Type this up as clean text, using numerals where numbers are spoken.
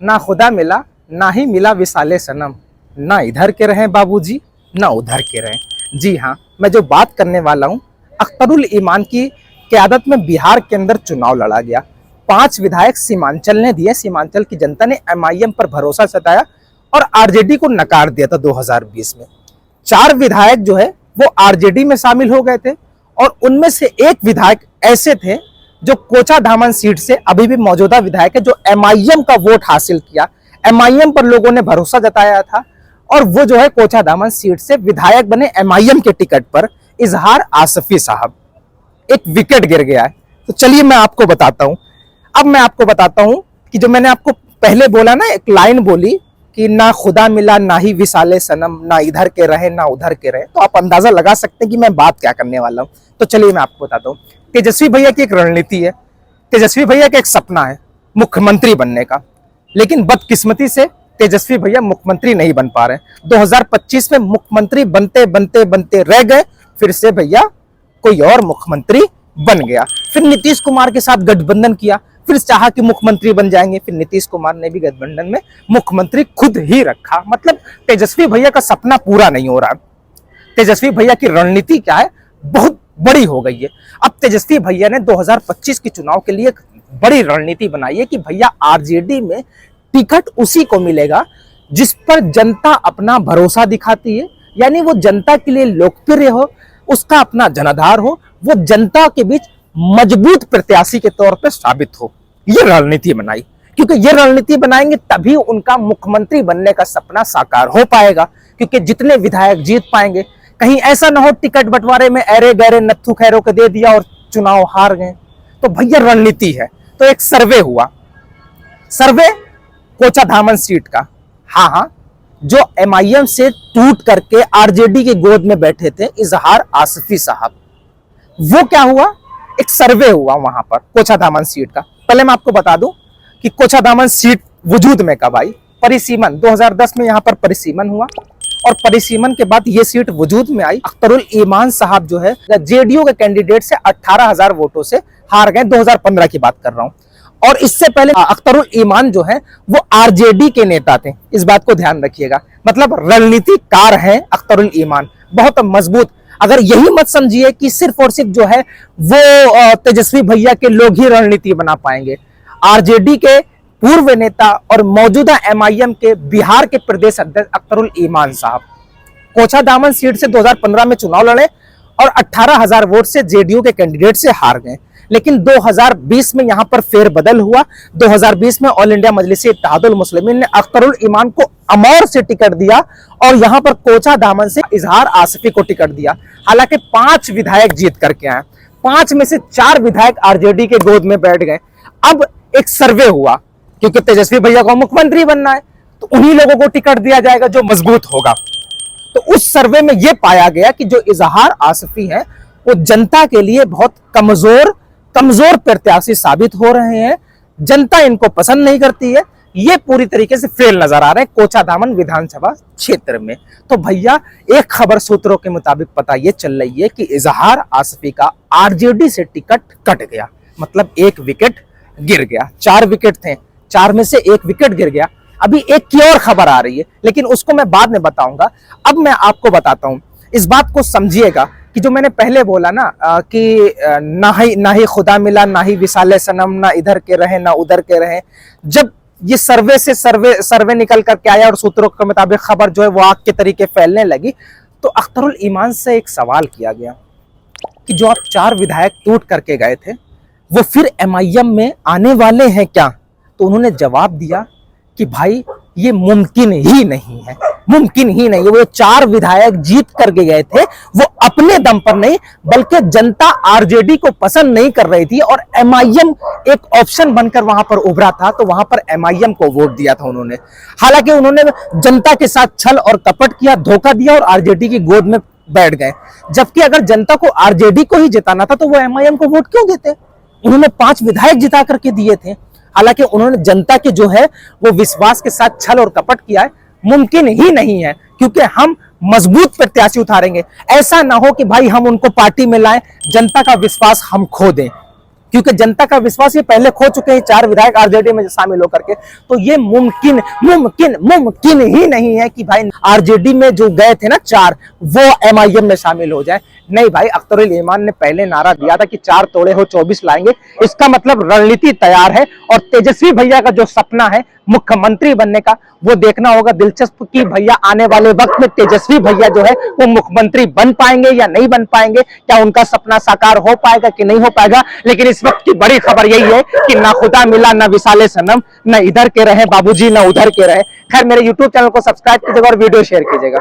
ना खुदा मिला ना ही मिला विसाले सनम, ना इधर के रहें बाबूजी ना उधर के रहें। जी हाँ, मैं जो बात करने वाला हूँ, अख्तरुल ईमान की क़यादत में बिहार के अंदर चुनाव लड़ा गया। 5 विधायक सीमांचल ने दिए। सीमांचल की जनता ने एमआईएम पर भरोसा जताया और आरजेडी को नकार दिया था 2020 में। 4 विधायक जो है वो आरजेडी में शामिल हो गए थे और उनमें से एक विधायक ऐसे थे जो कोचा धामन सीट से अभी भी मौजूदा विधायक है, जो एमआईएम का वोट हासिल किया। एमआईएम पर लोगों ने भरोसा जताया था और वो जो है कोचा धामन सीट से विधायक बने एमआईएम के टिकट पर। इजहार आसफी साहब, एक विकेट गिर गया है। तो चलिए मैं आपको बताता हूं। अब मैं आपको बताता हूं कि जो मैंने आपको पहले बोला ना, एक लाइन बोली कि ना खुदा मिला ना ही विसाले सनम, ना इधर के रहे ना उधर के रहे, तो आप अंदाजा लगा सकते हैं कि मैं बात क्या करने वाला हूं। तो चलिए मैं आपको बताता हूं। तेजस्वी भैया की एक रणनीति है, तेजस्वी भैया का एक सपना है मुख्यमंत्री बनने का, लेकिन बदकिस्मती से तेजस्वी भैया मुख्यमंत्री नहीं बन पा रहे। 2025 में मुख्यमंत्री बनते बनते बनते रह गए, फिर से भैया कोई और मुख्यमंत्री बन गया। फिर नीतीश कुमार के साथ गठबंधन किया, फिर चाहा कि मुख्यमंत्री बन जाएंगे, फिर नीतीश कुमार ने भी गठबंधन में मुख्यमंत्री खुद ही रखा। मतलब तेजस्वी भैया का सपना पूरा नहीं हो रहा। तेजस्वी भैया की रणनीति क्या है, बहुत बड़ी हो गई है। अब तेजस्वी भैया ने 2025 के चुनाव के लिए एक बड़ी रणनीति बनाई है कि भैया आरजेडी में टिकट उसी को मिलेगा जिस पर जनता अपना भरोसा दिखाती है, यानी वो जनता के लिए लोकप्रिय हो, उसका अपना जनाधार हो, वो जनता के बीच मजबूत प्रत्याशी के तौर पर साबित हो। ये रणनीति बनाई, क्योंकि ये रणनीति बनाएंगे तभी उनका मुख्यमंत्री बनने का सपना साकार हो पाएगा, क्योंकि जितने विधायक जीत पाएंगे, कहीं ऐसा ना हो टिकट बंटवारे में अरे गहरे नत्थु खैरों को दे दिया और चुनाव हार गए। तो भैया रणनीति है। तो एक सर्वे हुआ, सर्वे कोचा धामन सीट का। हाँ, जो एमआईएम से टूट करके आरजेडी की गोद में बैठे थे इजहार आसफी साहब, वो क्या हुआ, एक सर्वे हुआ वहां पर कोचा धामन सीट का। पहले मैं आपको बता दूं कि कोचा धामन सीट वजूद में कब आई। परिसीमन 2010 में यहां पर परिसीमन हुआ और परिसीमन के बाद ये सीट वजूद में आई। अख्तरुल ईमान साहब जो है जेडीयू के कैंडिडेट से 18,000 वोटों से हार गए। 2015 की बात कर रहा हूं। और इससे पहले अख्तरुल ईमान जो है वो आरजेडी के नेता थे, इस बात को ध्यान रखिएगा। मतलब रणनीतिकार है अख्तरुल ईमान, बहुत मजबूत। अगर यही मत समझिए कि सिर्फ और सिर्फ जो है वो तेजस्वी भैया के लोग ही रणनीति बना पाएंगे। आरजेडी के पूर्व नेता और मौजूदा एमआईएम के बिहार के प्रदेश अध्यक्ष अख्तरुल ईमान साहब कोचा दामन सीट से 2015 में चुनाव लड़े और 18,000 वोट से जेडीयू के कैंडिडेट से हार गए। लेकिन 2020 में यहां पर फेरबदल हुआ। 2020 में ऑल इंडिया मजलिस-ए इत्तेहादुल मुस्लिमीन ने अख्तरुल ईमान को अमौर से टिकट दिया और यहां पर कोचा दामन से इजहार आसफी को टिकट दिया। हालांकि 5 विधायक जीत करके आए, 5 में से 4 विधायक आरजेडी के गोद में बैठ गए। अब एक सर्वे हुआ, क्योंकि तेजस्वी भैया को मुख्यमंत्री बनना है, तो उन्हीं लोगों को टिकट दिया जाएगा जो मजबूत होगा। तो उस सर्वे में यह पाया गया कि जो इजहार आसफी है वो जनता के लिए बहुत कमजोर प्रत्याशी साबित हो रहे हैं। जनता इनको पसंद नहीं करती है, ये पूरी तरीके से फेल नजर आ रहे हैं कोचा दामन विधानसभा क्षेत्र में। तो भैया एक खबर सूत्रों के मुताबिक पता ये चल रही है कि इजहार आसफी का आरजेडी से टिकट कट गया, मतलब एक विकेट गिर गया। 4 विकेट थे, 4 में से एक विकेट गिर गया। अभी एक की और खबर आ रही है, लेकिन उसको मैं बाद में बताऊंगा। अब मैं आपको बताता हूं, इस बात को समझिएगा कि जो मैंने पहले बोला ना कि ना ही खुदा मिला ना ही विसाले सनम, ना इधर के रहे ना उधर के रहे। जब ये सर्वे निकल करके आया और सूत्रों के मुताबिक खबर जो है वो आग के तरीके फैलने लगी, तो अख्तरुल ईमान से एक सवाल किया गया कि जो आप 4 विधायक टूट करके गए थे वो फिर एमआईएम में आने वाले हैं क्या? तो उन्होंने जवाब दिया कि भाई ये मुमकिन ही नहीं है, मुमकिन ही नहीं है। वो 4 विधायक जीत करके गए थे, वो अपने दम पर नहीं बल्कि जनता आरजेडी को पसंद नहीं कर रही थी और एमआईएम एक ऑप्शन बनकर वहां पर उभरा था, तो वहां पर एमआईएम को वोट दिया था उन्होंने। हालांकि उन्होंने जनता के साथ छल और कपट किया, धोखा दिया और आरजेडी की गोद में बैठ गए। जबकि अगर जनता को आरजेडी को ही जिताना था तो वो एमआईएम को वोट क्यों देते? उन्होंने 5 विधायक जिता करके दिए थे। हालांकि उन्होंने जनता के जो है वो विश्वास के साथ छल और कपट किया है। मुमकिन ही नहीं है, क्योंकि हम मजबूत प्रत्याशी उतारेंगे। ऐसा ना हो कि भाई हम उनको पार्टी में लाएं, जनता का विश्वास हम खो दें। क्योंकि जनता का विश्वास ये पहले खो चुके हैं 4 विधायक आरजेडी में शामिल होकर के। तो ये मुमकिन मुमकिन मुमकिन ही नहीं है कि भाई आरजेडी में जो गए थे ना 4, वो एमआईएम में शामिल हो जाए। नहीं भाई, अख्तरुल ईमान ने पहले नारा दिया था कि 4 तोड़े हो 24 लाएंगे। इसका मतलब रणनीति तैयार है और तेजस्वी भैया का जो सपना है मुख्यमंत्री बनने का, वो देखना होगा दिलचस्प कि भैया आने वाले वक्त में तेजस्वी भैया जो है वो मुख्यमंत्री बन पाएंगे या नहीं बन पाएंगे, क्या उनका सपना साकार हो पाएगा कि नहीं हो पाएगा। लेकिन इस वक्त की बड़ी खबर यही है कि ना खुदा मिला ना विसाले सनम, ना इधर के रहे बाबूजी ना उधर के रहे। खैर, मेरे यूट्यूब चैनल को सब्सक्राइब कीजिएगा और वीडियो शेयर कीजिएगा।